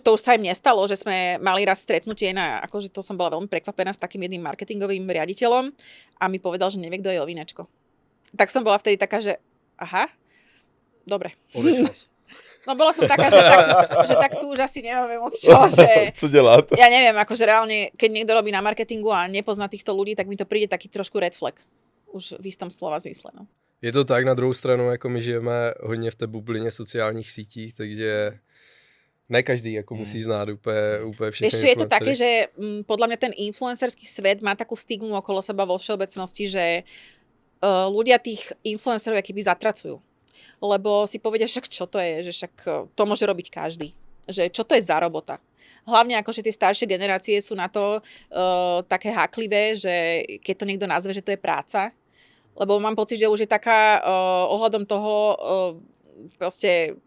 To už sa im nestalo, že sme mali raz stretnutie akože to som bola veľmi prekvapená s takým jedným marketingovým riaditeľom a mi povedal, že nevie, kto je Ovinečko. Tak som bola vtedy taká, že aha, dobre. No bola som taká, že tak tu už asi nemáme moc čo, že... Co dělat? Ja neviem, akože reálne, keď niekto robí na marketingu a nepozná týchto ľudí, tak mi to príde taký trošku red flag. Už v istom slova zmysle, no. Je to tak, na druhou stranu, jako my žijeme hodně v té bublině sociálních sítích, takže ne každý jako musí znát úplně všechny Ešte je to influencery. také, že podľa mňa ten influencerský svet má takú stigmu okolo seba vo všeobecnosti, že ľudia tých influencerov akýby zatracujú. Lebo si povedia, však čo to je, že však to môže robiť každý. Že čo to je za robota. Hlavne akože tie staršie generácie sú na to také háklivé, že keď to niekto nazve, že to je práca. Lebo mám pocit, že už je taká ohľadom toho proste...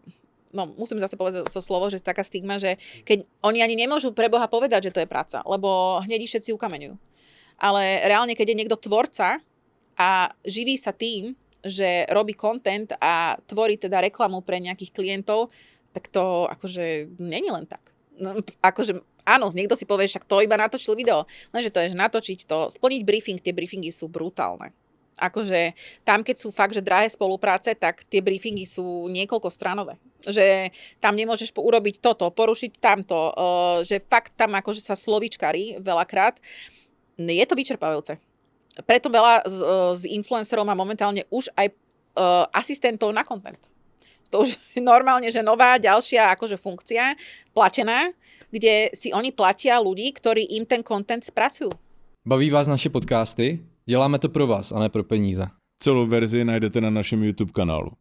No, musím zase povedať to slovo, že je taká stigma, že keď oni ani nemôžu pre Boha povedať, že to je práca, lebo hneď ich všetci ukameňujú. Ale reálne, keď je niekto tvorca a živí sa tým, že robí content a tvorí teda reklamu pre nejakých klientov, tak to akože není len tak. No, akože áno, niekto si povie, však to iba natočil video, lenže to je, že natočiť to, splniť briefing, tie briefingy sú brutálne. Akože tam, keď sú fakt, že drahé spolupráce, tak tie briefingy sú niekoľko stranové. Že tam nemôžeš urobiť toto, porušiť tamto, že fakt tam akože sa slovíčkarí veľakrát. Je to vyčerpávajúce. Preto veľa z influencerov má momentálne už aj asistentov na content. To už normálne, že nová, ďalšia akože funkcia, platená, kde si oni platia ľudí, ktorí im ten content spracujú. Baví vás naše podcasty? Děláme to pro vás, a ne pro peníze. Celou verzi najdete na našem YouTube kanálu.